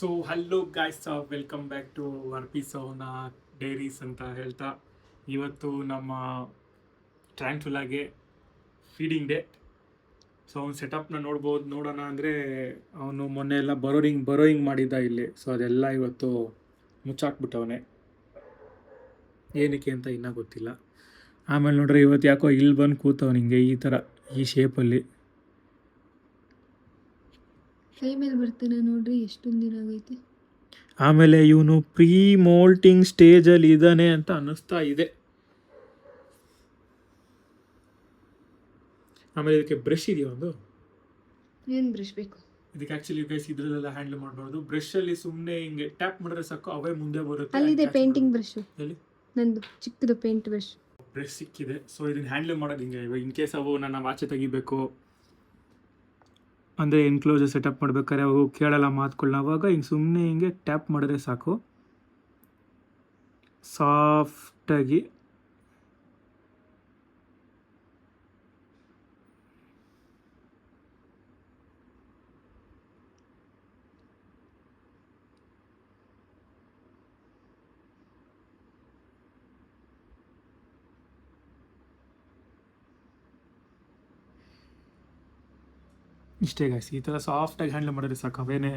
So hello guys, welcome back to ವರ್ಪಿ Sona diaries ಅಂತ ಹೇಳ್ತಾ, ಇವತ್ತು ನಮ್ಮ ಟ್ರ್ಯಾಂಕ್ಚುಲಾಗೆ ಫೀಡಿಂಗ್ ಡೇ. ಸೊ ಅವ್ನು ಸೆಟಪ್ನ ನೋಡೋಣ ಅಂದರೆ ಅವನು ಮೊನ್ನೆ ಎಲ್ಲ ಬರೋಯಿಂಗ್ ಮಾಡಿದ್ದ ಇಲ್ಲಿ. ಸೊ ಅದೆಲ್ಲ ಇವತ್ತು ಮುಚ್ಚಾಕ್ಬಿಟ್ಟವನೆ, ಏನಕ್ಕೆ ಅಂತ ಇನ್ನೂ ಗೊತ್ತಿಲ್ಲ. ಆಮೇಲೆ ನೋಡ್ರೆ ಇವತ್ತು ಯಾಕೋ ಇಲ್ಲಿ ಬಂದು ಕೂತವನು ಹಿಂಗೆ ಈ ಥರ ಈ ಶೇಪಲ್ಲಿ. ಕೈ ಮೇಲೆ ಬರ್ತಾನೆ ನೋಡ್ರಿ, ಎಷ್ಟೊಂದು ದಿನ ಆಗೈತೆ. ಆಮೇಲೆ ಇವನು ಪ್ರೀ ಮೋಲ್ಟಿಂಗ್ ಸ್ಟೇಜಲ್ಲಿ ಇದ್ದಾನೆ ಅಂತ ಅನ್ನಿಸ್ತಾ ಇದೆ. ಆಮೇಲೆ ಇದಕ್ಕೆ ಬ್ರಷ್ ಇದೆಯಾ ಒಂದು? ಏನು ಬ್ರಷ್ ಬೇಕು ಇದಕ್ಕೆ? ಆ್ಯಕ್ಚುಲಿ ಗೈಸ್ ಇದರಲ್ಲೆಲ್ಲ ಹ್ಯಾಂಡಲ್ ಮಾಡಬಾರ್ದು. ಬ್ರಷಲ್ಲಿ ಸುಮ್ಮನೆ ಹಿಂಗೆ ಟ್ಯಾಪ್ ಮಾಡಿದ್ರೆ ಸಾಕು, ಅವೇ ಮುಂದೆ ಬರುತ್ತೆ. ಅಲ್ಲಿದೆ ಪೇಂಟಿಂಗ್ ಬ್ರಷ್, ಎಲ್ಲಿ? ನಂದು ಚಿಕ್ಕದು ಪೇಂಟ್ ಬ್ರಷ್. ಬ್ರಷ್ ಸಿಕ್ಕಿದೆ. ಸೊ ಇದನ್ನ ಹ್ಯಾಂಡಲ್ ಮಾಡೋದು ಹಿಂಗೆ. ಇವಾಗ ಇನ್ ಕೇಸ್ ಅವು ನನ್ನ ಆಚೆ ತೆಗಿಬೇಕು ಅಂದರೆ ಎನ್ಕ್ಲೋಜರ್ ಸೆಟಪ್ ಮಾಡ್ಬೇಕಾದ್ರೆ ಅವು ಕೇಳಲ್ಲ ಮಾತುಗಳನ್ನ, ಅವಾಗ ಹಿಂಗೆ ಸುಮ್ಮನೆ ಹಿಂಗೆ ಟ್ಯಾಪ್ ಮಾಡಿದ್ರೆ ಸಾಕು, ಸಾಫ್ಟಾಗಿ ಇಷ್ಟೇ ಗಾಯ್ಸ್. ಈ ಥರ ಸಾಫ್ಟಾಗಿ ಹ್ಯಾಂಡಲ್ ಮಾಡಿದ್ರೆ ಸಾಕು, ಅವೇನೇ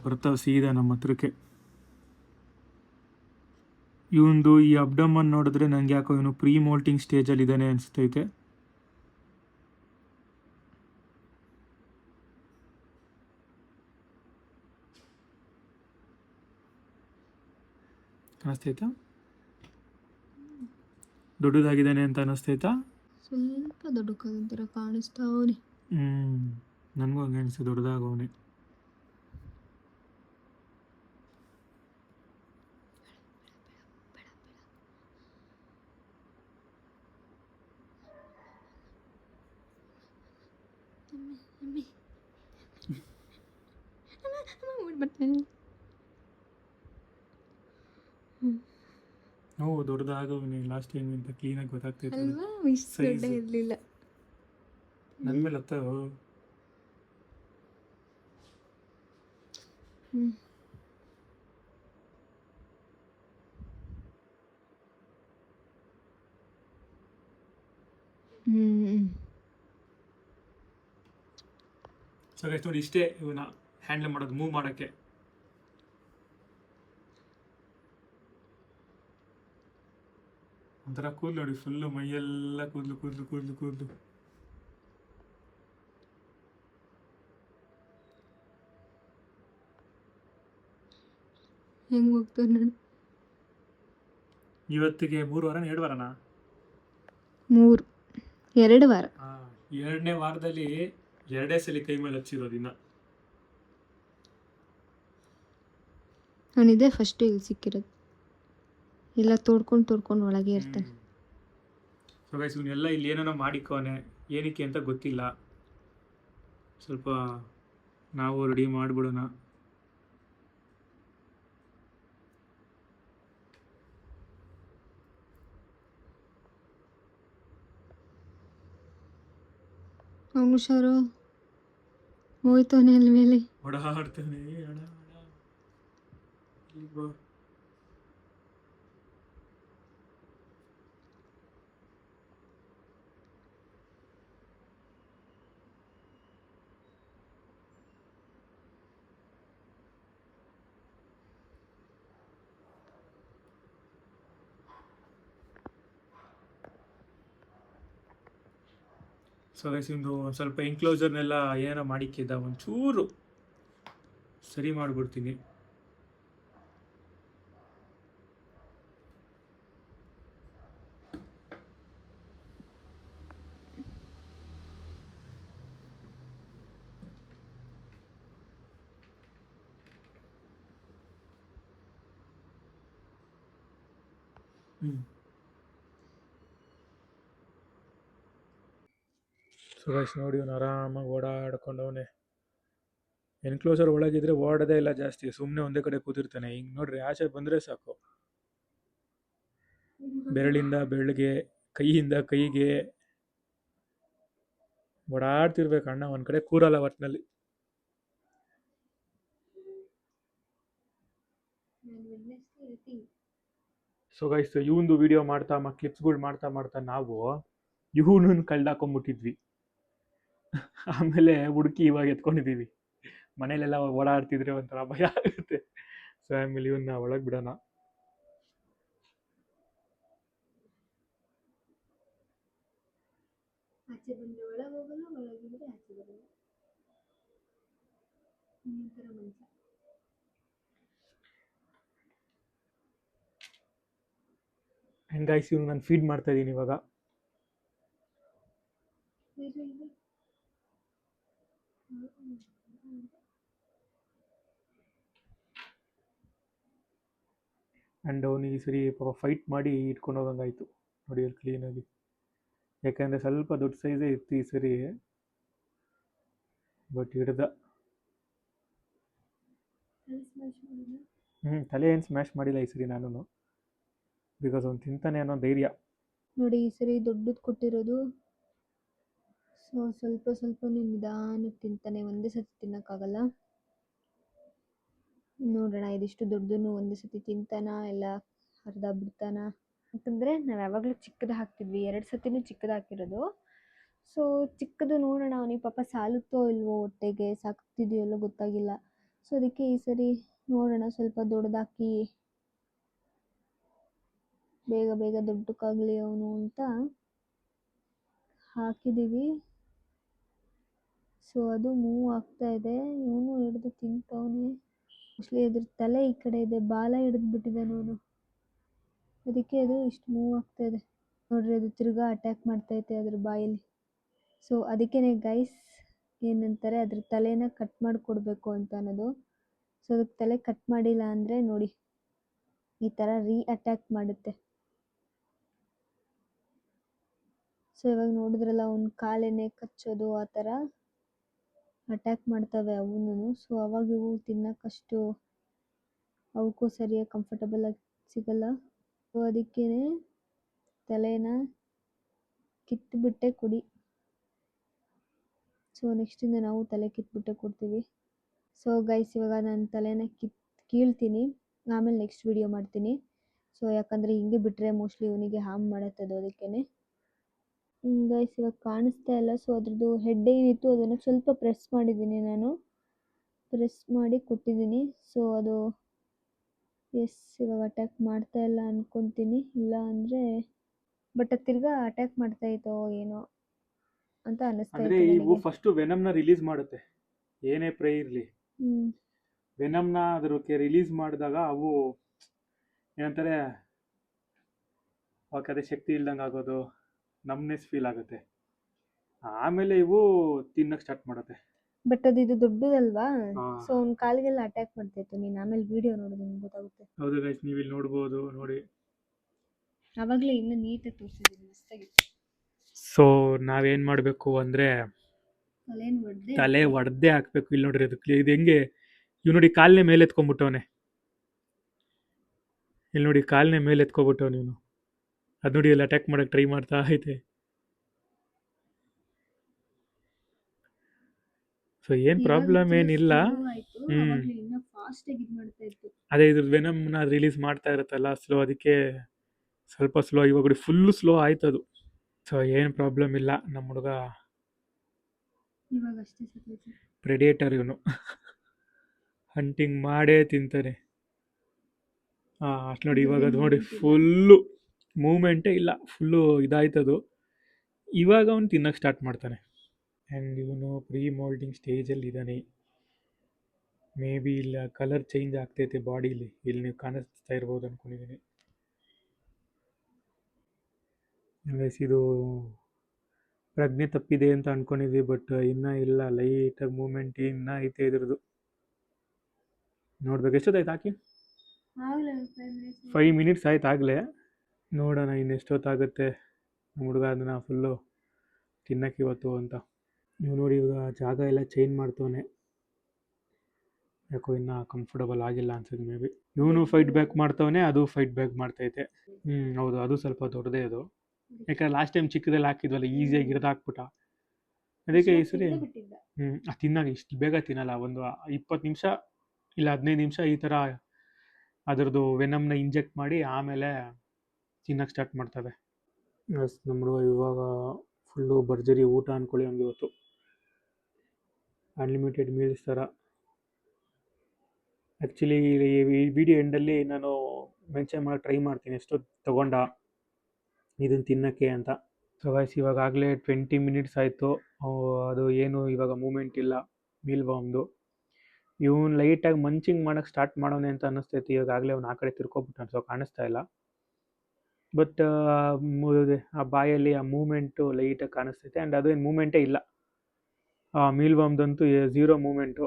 ಬರ್ತಾವೆ ಸೀದಾ ನಮ್ಮ ಹತ್ರಕ್ಕೆ. ಇವಂದು ಈ ಅಬ್ಡಮನ್ ನೋಡಿದ್ರೆ ನನಗೆ ಯಾಕೋ ಇವನು ಪ್ರೀ ಮೋಲ್ಟಿಂಗ್ ಸ್ಟೇಜಲ್ಲಿ ಇದ್ದಾನೆ ಅನಿಸ್ತೈತೆ. ಕಾಣಿಸ್ತೈತಾ? ದೊಡ್ಡದಾಗಿದ್ದಾನೆ ಅಂತ ಅನಿಸ್ತೈತಾ? ಸ್ವಲ್ಪ ದೊಡ್ಡಕ್ಕಾದಂತರ ಕಾಣಿಸ್ತಾವನೆ. ನನಗೂ ಹಂಗೆ ಅನಿಸ್ತು, ದೊಡ್ಡದಾಗವನೆ. ಓ ದೊಡ್ಡದಾಗವನೆ. ಲಾಸ್ಟ್ ಟೈಮ್ ಅಂತ ಕ್ಲೀನಾಗಿ ಗೊತ್ತಾಗ್ತೈತೆ ಅಲ್ವಾ, ಇಷ್ಟು ದೊಡ್ಡ ಇರಲಿಲ್ಲ. ನನ್ನ ಮೇಲೆ ಹತ್ತವು. ಸೊ ಗೈಸ್ ನೋಡಿ, ಇಷ್ಟೇ ಇವನ್ನ ಹ್ಯಾಂಡಲ್ ಮಾಡೋದು, ಮೂವ್ ಮಾಡೋಕ್ಕೆ. ಒಂಥರ ಕೂದಲು ನೋಡಿ, ಫುಲ್ಲು ಮೈಯೆಲ್ಲ ಕೂದಲು ಕೂದಲು ಕೂದಲು ಕೂದಲು. ಹೆಂಗೆ ಹೋಗ್ತಾರೆ ನೋಡಿ. ಇವತ್ತಿಗೆ 3 ವಾರನ 2 ವಾರನಾ? 2 ವಾರ. 2ನೇ ವಾರದಲ್ಲಿ 2 ಸಲ ಕೈ ಮೇಲೆ ಹಚ್ಚಿರೋದು. ಇನ್ನು ಅವನಿದೆ ಫಸ್ಟು ಇಲ್ಲಿ ಸಿಕ್ಕಿರೋದು, ಎಲ್ಲ ತೋಡ್ಕೊಂಡು ಒಳಗೆ ಇರ್ತಾನೆ. ಸೊ ಗೈಸ್ ಇವನ್ನೆಲ್ಲ ಇಲ್ಲಿ ಏನೋ ಮಾಡಿಕೋನೆ, ಏನಕ್ಕೆ ಅಂತ ಗೊತ್ತಿಲ್ಲ. ಸ್ವಲ್ಪ ನಾವು ರೆಡಿ ಮಾಡಿಬಿಡೋಣ. ಅವನು ಹುಷಾರು, ಹೋಯ್ತವನೆ ಅಲ್ಲಿ ಮೇಲೆ ಓಡಾಡ್ತಾನೆ. ಸೊ ಗೈಸ್ ಒಂದು ಸ್ವಲ್ಪ ಎನ್ಕ್ಲೋಸರ್ನೆಲ್ಲ ಏನೋ ಮಾಡಿಕ್ಕಿದ್ದ, ಒಂಚೂರು ಸರಿ ಮಾಡಿಬಿಡ್ತೀನಿ. ಸೊ ಗೈಸ್ ನೋಡಿ, ಅವನು ಆರಾಮಾಗಿ ಓಡಾಡ್ಕೊಂಡವನೆ. ಎನ್ಕ್ಲೋಸರ್ ಒಳಗಿದ್ರೆ ಓಡೋದೇ ಇಲ್ಲ ಜಾಸ್ತಿ, ಸುಮ್ಮನೆ ಒಂದೇ ಕಡೆ ಕೂತಿರ್ತಾನೆ. ಹಿಂಗೆ ನೋಡ್ರಿ, ಆಚೆ ಬಂದರೆ ಸಾಕು, ಬೆರಳಿಂದ ಬೆರಳಿಗೆ, ಕೈಯಿಂದ ಕೈಗೆ ಓಡಾಡ್ತಿರ್ಬೇಕು. ಅಣ್ಣ ಒಂದು ಕಡೆ ಕೂರಲ್ಲ ಒಟ್ಟಿನಲ್ಲಿ. ಸೊ ಗೈಸ್ ಇವಂದು ವಿಡಿಯೋ ಮಾಡ್ತಾ ಕ್ಲಿಪ್ಸ್ಗಳು ಮಾಡ್ತಾ ಮಾಡ್ತಾ ನಾವು ಇವನನ್ನು ಕಳ್ದಾಕೊಂಡ್ಬಿಟ್ಟಿದ್ವಿ. ಆಮೇಲೆ ಹುಡುಕಿ ಇವಾಗ ಎತ್ಕೊಂಡಿದ್ದೀವಿ. ಮನೇಲೆಲ್ಲ ಓಡಾಡ್ತಿದ್ರೆ ಒಂಥರ ಭಯ ಆಗುತ್ತೆ. ಸೊ ಆಮೇಲೆ ಇವನ್ನ ಒಳಗೆ ಬಿಡೋಣ. ಆಚೆ ಬಂದ್ರೆ ಒಳಗೆ ಹೋಗಲ್ಲ, ಒಳಗಿದ್ರೆ ಆಚೆ ಬರಲ್ಲ. ಈ ಥರ ಮನುಷ್ಯ. ಆ್ಯಂಡ್ ಗೈಸ್ ಇವ್ನು ನಾನು ಫೀಡ್ ಮಾಡ್ತಾ ಇದ್ದೀನಿ ಇವಾಗ. ಆ್ಯಂಡ್ ಅವನಿಗೆ ಈ ಸರಿ ಪಾಪ ಫೈಟ್ ಮಾಡಿ ಇಟ್ಕೊಂಡು ಹೋಗಂಗಾಯ್ತು ನೋಡಿ ಅಲ್ಲಿ ಕ್ಲೀನಾಗಿ. ಯಾಕಂದರೆ ಸ್ವಲ್ಪ ದೊಡ್ಡ ಸೈಜೇ ಇತ್ತು ಈ ಸರಿ, ಬಟ್ ಹಿಡ್ದ. ತಲೆ ಏನು ಸ್ಮ್ಯಾಶ್ ಮಾಡಿಲ್ಲ ಈ ಸರಿ ನಾನು, ಬಿಕಾಸ್ ಅವ್ನು ತಿಂತಾನೆ ಅನ್ನೋ ಧೈರ್ಯ. ನೋಡಿ ಈ ಸರಿ ದೊಡ್ಡದು ಕೊಟ್ಟಿರೋದು. ಸೊ ಸ್ವಲ್ಪ ಸ್ವಲ್ಪನೇ ನಿಧಾನಕ್ಕೆ ತಿಂತಾನೆ, ಒಂದೇ ಸತಿ ತಿನ್ನೋಕ್ಕಾಗಲ್ಲ. ನೋಡೋಣ ಇದಿಷ್ಟು ದೊಡ್ಡದನ್ನು ಒಂದೇ ಸತಿ ತಿಂತಾನ ಇಲ್ಲ ಅರ್ಧ ಬಿಡ್ತಾನ. ಯಾಕಂದರೆ ನಾವು ಯಾವಾಗಲೂ ಚಿಕ್ಕದು ಹಾಕ್ತಿದ್ವಿ, 2 ಸತಿನೂ ಚಿಕ್ಕದು ಹಾಕಿರೋದು. ಸೊ ಚಿಕ್ಕದು ನೋಡೋಣ ಅವನಿಗೆ ಪಾಪ ಸಾಲುತ್ತೋ ಇಲ್ವೋ, ಹೊಟ್ಟೆಗೆ ಸಾಕ್ತಿದೆಯಲ್ಲೋ ಗೊತ್ತಾಗಿಲ್ಲ. ಸೊ ಅದಕ್ಕೆ ಈ ಸರಿ ನೋಡೋಣ ಸ್ವಲ್ಪ ದೊಡ್ಡದಾಕಿ ಬೇಗ ಬೇಗ ದೊಡ್ಡಕ್ಕಾಗಲಿ ಅವನು ಅಂತ ಹಾಕಿದ್ದೀವಿ. ಸೊ ಅದು ಮೂವ್ ಆಗ್ತಾ ಇದೆ, ಇವನು ಹಿಡಿದು ತಿಂತವನೆ. ಮೋಸ್ಟ್ಲಿ ಅದ್ರ ತಲೆ ಈ ಕಡೆ ಇದೆ, ಬಾಲ ಹಿಡಿದು ಬಿಟ್ಟಿದ್ದಾನೆ ಅವನು, ಅದಕ್ಕೆ ಅದು ಇಷ್ಟು ಮೂವ್ ಆಗ್ತಾ ಇದೆ. ನೋಡ್ರಿ ಅದು ತಿರ್ಗಾ ಅಟ್ಯಾಕ್ ಮಾಡ್ತೈತೆ ಅದ್ರ ಬಾಯಲ್ಲಿ. ಸೊ ಅದಕ್ಕೇ ಗೈಸ್ ಏನಂತಾರೆ ಅದ್ರ ತಲೆನ ಕಟ್ ಮಾಡಿಕೊಡ್ಬೇಕು ಅಂತ ಅನ್ನೋದು. ಸೊ ಅದಕ್ಕೆ ತಲೆ ಕಟ್ ಮಾಡಿಲ್ಲ ಅಂದರೆ ನೋಡಿ ಈ ಥರ ಅಟ್ಯಾಕ್ ಮಾಡುತ್ತೆ. ಸೊ ಇವಾಗ ನೋಡಿದ್ರಲ್ಲ ಅವ್ನ ಕಾಲೇನೆ ಕಚ್ಚೋದು ಆ ಥರ ಅಟ್ಯಾಕ್ ಮಾಡ್ತವೆ ಅವನು. ಸೊ ಅವಾಗ ಇವು ತಿನ್ನೋಕ್ಕಷ್ಟು ಅವಕ್ಕೂ ಸರಿಯಾಗಿ ಕಂಫರ್ಟಬಲ್ ಆಗಿ ಸಿಗಲ್ಲ. ಸೊ ಅದಕ್ಕೇ ತಲೆನ ಕಿತ್ತುಬಿಟ್ಟೆ ಕೊಡಿ. ಸೊ ನೆಕ್ಸ್ಟಿಂದ ನಾವು ತಲೆ ಕಿತ್ಬಿಟ್ಟೆ ಕೊಡ್ತೀವಿ. ಸೊ ಗೈಸ್ ಇವಾಗ ನಾನು ತಲೆನ ಕೀಳ್ತೀನಿ, ಆಮೇಲೆ ನೆಕ್ಸ್ಟ್ ವಿಡಿಯೋ ಮಾಡ್ತೀನಿ. ಸೊ ಯಾಕಂದರೆ ಹಿಂಗೆ ಬಿಟ್ಟರೆ ಮೋಸ್ಟ್ಲಿ ಇವನಿಗೆ ಹಾರ್ಮ್ ಮಾಡುತ್ತದು, ಅದಕ್ಕೇ. ಗೈಸ್ ಇವಾಗ ಕಾಣಿಸ್ತಾ ಇಲ್ಲ. ಸೊ ಅದ್ರದ್ದು ಹೆಡ್ ಏನಿತ್ತು ಅದನ್ನು ಸ್ವಲ್ಪ ಪ್ರೆಸ್ ಮಾಡಿದ್ದೀನಿ, ನಾನು ಪ್ರೆಸ್ ಮಾಡಿ ಕೊಟ್ಟಿದ್ದೀನಿ. ಸೊ ಅದು ಎಸ್ ಇವಾಗ ಅಟ್ಯಾಕ್ ಮಾಡ್ತಾ ಇಲ್ಲ ಅನ್ಕೊತೀನಿ, ಇಲ್ಲ ಅಂದರೆ ಬಟ್ ಅದು ತಿರ್ಗಾ ಅಟ್ಯಾಕ್ ಮಾಡ್ತಾ ಇತ್ತೋ ಏನೋ ಅಂತ ಅನ್ನಿಸ್ತಾ ಅಂದರೆ ಇತ್ತು ಇವು ನನಗೆ. ಫಸ್ಟು ವೆನಮ್ನ ರಿಲೀಸ್ ಮಾಡುತ್ತೆ, ಏನೇ ಪ್ರೇ ಇರಲಿ. ವೆನಮ್ನ ಅದಕ್ಕೆ ರಿಲೀಸ್ ಮಾಡಿದಾಗ ಅವು ಏನಂತಾರೆ ಅವಕ್ಕೆ ಅದೇ ಶಕ್ತಿ ಇಲ್ದಂಗೆ ಆಗೋದು, ನಮ್ನೆಸ್ ಫೀಲ್ ಆಗುತ್ತೆ. ಆಮೇಲೆ ಇವು ತಿನ್ನಕ್ಕೆ ಸ್ಟಾರ್ಟ್ ಮಾಡುತ್ತೆ. ಬಟ್ ಅದು ಇದು ದೊಡ್ಡದಲ್ವಾ, ಸೊ ಅವ್ನ ಕಾಲಿಗೆಲ್ಲ ಅಟ್ಯಾಕ್ ಮಾಡ್ತಾಯಿತ್ತು. ನೀನು ಆಮೇಲೆ ವಿಡಿಯೋ ನೋಡಿದ್ರೆ ನಿಮ್ಗೆ ಗೊತ್ತಾಗುತ್ತೆ. ಹೌದು ಗೈಸ್, ನೀವು ಇಲ್ಲಿ ನೋಡ್ಬೋದು ನೋಡಿ. ಆವಾಗಲೇ ಇನ್ನೂ ನೀಟಾಗಿ ತೋರಿಸಿದ್ದೀನಿ ಮಸ್ತಾಗಿ. ಸೊ ನಾವೇನು ಮಾಡಬೇಕು ಅಂದರೆ ತಲೆ ಒಡೆದೇ ಹಾಕಬೇಕು. ಇಲ್ಲಿ ನೋಡ್ರಿ ಇದು ಹೆಂಗೆ ಇವ್ ನೋಡಿ ಕಾಲನೇ ಮೇಲೆ ಎತ್ಕೊಂಡ್ಬಿಟ್ಟವನೆ. ಇಲ್ಲಿ ನೋಡಿ ಕಾಲನೇ ಮೇಲೆ ಎತ್ಕೊಬಿಟ್ಟವನು ಇವನು. ಅದು ನೋಡಿ ಅಲ್ಲಿ ಅಟ್ಯಾಕ್ ಮಾಡಕ್ಕೆ ಟ್ರೈ ಮಾಡ್ತಾ ಐತೆ. ಸೊ ಏನು ಪ್ರಾಬ್ಲಮ್ ಏನಿಲ್ಲ. ಅದೇ ಇದು ವೆನಮ್ನ ರಿಲೀಸ್ ಮಾಡ್ತಾ ಇರುತ್ತಲ್ಲ ಸ್ಲೋ, ಅದಕ್ಕೆ ಸ್ವಲ್ಪ ಸ್ಲೋ. ಇವಾಗ ಫುಲ್ಲು ಸ್ಲೋ ಆಯ್ತು ಅದು. ಸೊ ಏನು ಪ್ರಾಬ್ಲಮ್ ಇಲ್ಲ. ನಮ್ಮ ಹುಡುಗ ಪ್ರೆಡೇಟರ್ ಇವನು. ಹಂಟಿಂಗ್ ಮಾಡೇ ತಿಂತಾನೆ. ಅಷ್ಟು ನೋಡಿ ಇವಾಗ ಅದು ನೋಡಿ ಫುಲ್ಲು ಮೂಮೆಂಟೇ ಇಲ್ಲ, ಫುಲ್ಲು ಇದಾಯ್ತದು. ಇವಾಗ ಅವನು ತಿನ್ನಕ್ಕೆ ಸ್ಟಾರ್ಟ್ ಮಾಡ್ತಾನೆ. ಆ್ಯಂಡ್ ಇವನು ಪ್ರೀ ಮೋಲ್ಡಿಂಗ್ ಸ್ಟೇಜಲ್ಲಿ ಇದ್ದಾನೆ. ಮೇ ಬಿ ಇಲ್ಲ ಕಲರ್ ಚೇಂಜ್ ಆಗ್ತೈತೆ ಬಾಡೀಲಿ, ಇಲ್ಲಿ ನೀವು ಕಾಣಿಸ್ತಾ ಇರ್ಬೋದು ಅಂದ್ಕೊಂಡಿದ್ದೀನಿ. ಇದು ಪ್ರಜ್ಞೆ ತಪ್ಪಿದೆ ಅಂತ ಅಂದ್ಕೊಂಡಿದ್ವಿ, ಬಟ್ ಇನ್ನೂ ಇಲ್ಲ, ಲೈಟಾಗಿ ಮೂಮೆಂಟ್ ಇನ್ನೂ ಐತೆ ಇದ್ರದ್ದು. ನೋಡ್ಬೇಕು ಎಷ್ಟೊತ್ತಾಯ್ತು ಹಾಕಿ? 5 ಮಿನಿಟ್ಸ್ ಆಯ್ತು ಆಗಲೇ. ನೋಡೋಣ ಇನ್ನು ಎಷ್ಟೊತ್ತಾಗುತ್ತೆ ನಮ್ಮ ಹುಡುಗ ಅದನ್ನು ಫುಲ್ಲು ತಿನ್ನಕ್ಕೆ ಇವತ್ತು ಅಂತ. ನೀವು ನೋಡಿ ಇವಾಗ ಜಾಗ ಎಲ್ಲ ಚೇಂಜ್ ಮಾಡ್ತವನೆ, ಯಾಕೋ ಇನ್ನೂ ಕಂಫರ್ಟಬಲ್ ಆಗಿಲ್ಲ ಅನ್ಸುತ್ತೆ ಮೇ ಬಿ. ಇವನು ಫೈಟ್ ಬ್ಯಾಕ್ ಮಾಡ್ತವನೆ, ಅದು ಫೈಟ್ ಬ್ಯಾಕ್ ಮಾಡ್ತೈತೆ. ಹೌದು, ಅದು ಸ್ವಲ್ಪ ದೊಡ್ಡದೇ ಅದು. ಯಾಕಂದ್ರೆ ಲಾಸ್ಟ್ ಟೈಮ್ ಚಿಕ್ಕದಲ್ಲಿ ಹಾಕಿದ್ವಲ್ಲ, ಈಸಿಯಾಗಿ ಹಿಡ್ದಾಕ್ಬಿಟ್ಟ. ಅದಕ್ಕೆ ಈ ಸರಿ ತಿನ್ನಾಗ ಇಷ್ಟು ಬೇಗ ತಿನ್ನಲ್ಲ, ಒಂದು 20 ನಿಮಿಷ ಇಲ್ಲ 15 ನಿಮಿಷ ಈ ಥರ ಅದರದ್ದು ವೆನಮ್ನ ಇಂಜೆಕ್ಟ್ ಮಾಡಿ ಆಮೇಲೆ ತಿನ್ನಕ್ಕೆ ಸ್ಟಾರ್ಟ್ ಮಾಡ್ತವೆ. ಎಸ್ ನಮ್ಮ ಇವಾಗ ಫುಲ್ಲು ಭರ್ಜರಿ ಊಟ ಅಂದ್ಕೊಳ್ಳಿ ಹಂಗೆ ಇವತ್ತು ಅನ್ಲಿಮಿಟೆಡ್ ಮೀಲ್ಸ್ ಥರ. ಆ್ಯಕ್ಚುಲಿ ಈ ವಿಡಿಯೋ ಎಂಡಲ್ಲಿ ನಾನು ಮೆನ್ಷನ್ ಮಾಡಿ ಟ್ರೈ ಮಾಡ್ತೀನಿ ಎಷ್ಟು ತೊಗೊಂಡ ಇದನ್ನು ತಿನ್ನೋಕ್ಕೆ ಅಂತ. ಸೊ ಗೈಸ್ ಇವಾಗಲೇ 20 ಮಿನಿಟ್ಸ್ ಆಯಿತು. ಅದು ಏನು ಇವಾಗ ಮೂಮೆಂಟ್ ಇಲ್ಲ ಮೀಲ್ ಬಾಮ್ದು. ಇವನು ಲೈಟಾಗಿ ಮಂಚಿಂಗ್ ಮಾಡೋಕ್ಕೆ ಸ್ಟಾರ್ಟ್ ಮಾಡೋನೆ ಅಂತ ಅನ್ನಿಸ್ತೈತಿ. ಇವಾಗಲೇ ಅವ್ನು ಆ ಕಡೆ ತಿರ್ಕೊಬಿಟ್ಟು ಸೊ ಕಾಣಿಸ್ತಾ ಇಲ್ಲ. ಬಟ್ ಆ ಬಾಯಲ್ಲಿ ಆ ಮೂಮೆಂಟು ಲೈಟಾಗಿ ಕಾಣಿಸ್ತೈತೆ. ಆ್ಯಂಡ್ ಅದೇನು ಮೂಮೆಂಟೇ ಇಲ್ಲ. ಮೀಲ್ ಬಾಮ್ದಂತೂ 0 ಮೂಮೆಂಟು.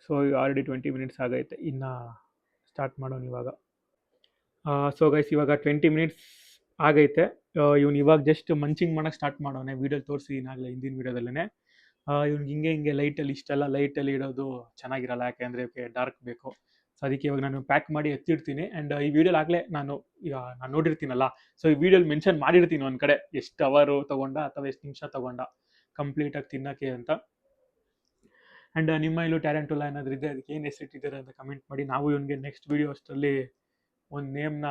ಸೊ ಆಲ್ರೆಡಿ 20 ಮಿನಿಟ್ಸ್ ಆಗೈತೆ. ಇನ್ನು ಸ್ಟಾರ್ಟ್ ಮಾಡೋನು ಇವಾಗ. ಸೊ ಗೈಸ್ ಇವಾಗ 20 ಮಿನಿಟ್ಸ್ ಆಗೈತೆ. ಇವನು ಇವಾಗ ಜಸ್ಟ್ ಮಂಚಿಂಗ್ ಮಾಡೋಕ್ಕೆ ಸ್ಟಾರ್ಟ್ ಮಾಡೋನೆ. ವೀಡಿಯೋಲಿ ತೋರಿಸಿದ್ದೀನಿ ಆಗಲೇ ಹಿಂದಿನ ವೀಡಿಯೋದಲ್ಲೇ. ಇವ್ನಿಗೆ ಹಿಂಗೆ ಲೈಟಲ್ಲಿ ಇಷ್ಟೆಲ್ಲ ಲೈಟಲ್ಲಿ ಇಡೋದು ಚೆನ್ನಾಗಿರಲ್ಲ, ಯಾಕೆಂದರೆ ಡಾರ್ಕ್ ಬೇಕು. ಸೊ ಅದಕ್ಕೆ ಇವಾಗ ನಾನು ಪ್ಯಾಕ್ ಮಾಡಿ ಎತ್ತಿಡ್ತೀನಿ. ಆ್ಯಂಡ್ ಈ ವಿಡಿಯೋಲಿ ಆಗಲೇ ನಾನು ನೋಡಿರ್ತೀನಲ್ಲ, ಸೊ ಈ ವಿಡಿಯೋಲಿ ಮೆನ್ಷನ್ ಮಾಡಿರ್ತೀನಿ ಒಂದು ಕಡೆ ಎಷ್ಟು ಅವರು ತೊಗೊಂಡ ಅಥವಾ ಎಷ್ಟು ನಿಮಿಷ ತೊಗೊಂಡ ಕಂಪ್ಲೀಟಾಗಿ ತಿನ್ನೋಕ್ಕೆ ಅಂತ. ಆ್ಯಂಡ್ ನಿಮ್ಮ ಇಲ್ಲೂ ಟ್ಯಾರೆಂಟುಲಾ ಏನಾದರೂ ಇದ್ದರೆ ಅದಕ್ಕೆ ಏನು ಹೆಸರಿಟ್ಟಿದ್ದಾರೆ ಅಂತ ಕಮೆಂಟ್ ಮಾಡಿ. ನಾವು ಇವನಿಗೆ ನೆಕ್ಸ್ಟ್ ವೀಡಿಯೋ ಅಷ್ಟರಲ್ಲಿ ಒಂದು ನೇಮ್ನ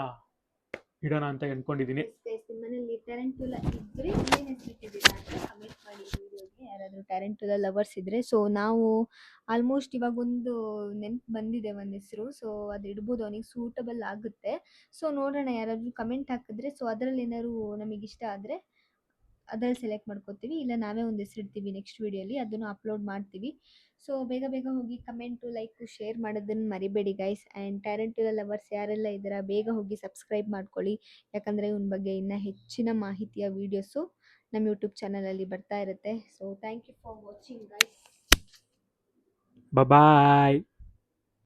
ಇಡೋಣ ಅಂತ ಅಂದ್ಕೊಂಡಿದ್ದೀನಿ. ನಿಮ್ಮನೇಲಿ ಟ್ಯಾರೆಂಟುಲಾ ಇದ್ದರೆ ಏನು ಹೆಸರಿಟ್ಟಿದ್ದೀರಾ ಅಂತ ಕಮೆಂಟ್ ಮಾಡಿ. ವಿಡಿಯೋಗೆ ಯಾರಾದರೂ ಟ್ಯಾರೆಂಟುಲಾ ಲವರ್ಸ್ ಇದ್ದರೆ. ಸೊ ನಾವು ಆಲ್ಮೋಸ್ಟ್ ಇವಾಗ ಒಂದು ನೆನ್ಪು ಬಂದಿದೆ ಒಂದು ಹೆಸರು. ಸೊ ಅದು ಇಡ್ಬೋದು, ಅವನಿಗೆ ಸೂಟಬಲ್ ಆಗುತ್ತೆ. ಸೊ ನೋಡೋಣ, ಯಾರಾದರೂ ಕಮೆಂಟ್ ಹಾಕಿದ್ರೆ ಸೊ ಅದರಲ್ಲಿ ಏನಾದ್ರು ನಮಗಿಷ್ಟ ಆದರೆ ಅದರಲ್ಲಿ ಸೆಲೆಕ್ಟ್ ಮಾಡ್ಕೋತೀವಿ, ಇಲ್ಲ ನಾವೇ ಒಂದು ಹೆಸರಿಡ್ತೀವಿ ನೆಕ್ಸ್ಟ್ ವೀಡಿಯೋಲಿ, ಅದನ್ನು ಅಪ್ಲೋಡ್ ಮಾಡ್ತೀವಿ. ಸೊ ಬೇಗ ಹೋಗಿ ಕಮೆಂಟು, ಲೈಕು, ಶೇರ್ ಮಾಡೋದನ್ನು ಮರಿಬೇಡಿ ಗೈಸ್. ಆ್ಯಂಡ್ ಟ್ಯಾರೆಂಟುಲಾ ಲವರ್ಸ್ ಯಾರೆಲ್ಲ ಇದ್ದೀರಾ ಬೇಗ ಹೋಗಿ ಸಬ್ಸ್ಕ್ರೈಬ್ ಮಾಡ್ಕೊಳ್ಳಿ, ಯಾಕಂದರೆ ಇವನ ಬಗ್ಗೆ ಇನ್ನೂ ಹೆಚ್ಚಿನ ಮಾಹಿತಿಯ ವೀಡಿಯೋಸು ನಮ್ಮ ಯೂಟ್ಯೂಬ್ ಚಾನಲಲ್ಲಿ ಬರ್ತಾ ಇರುತ್ತೆ. So thank you for watching guys. Bye.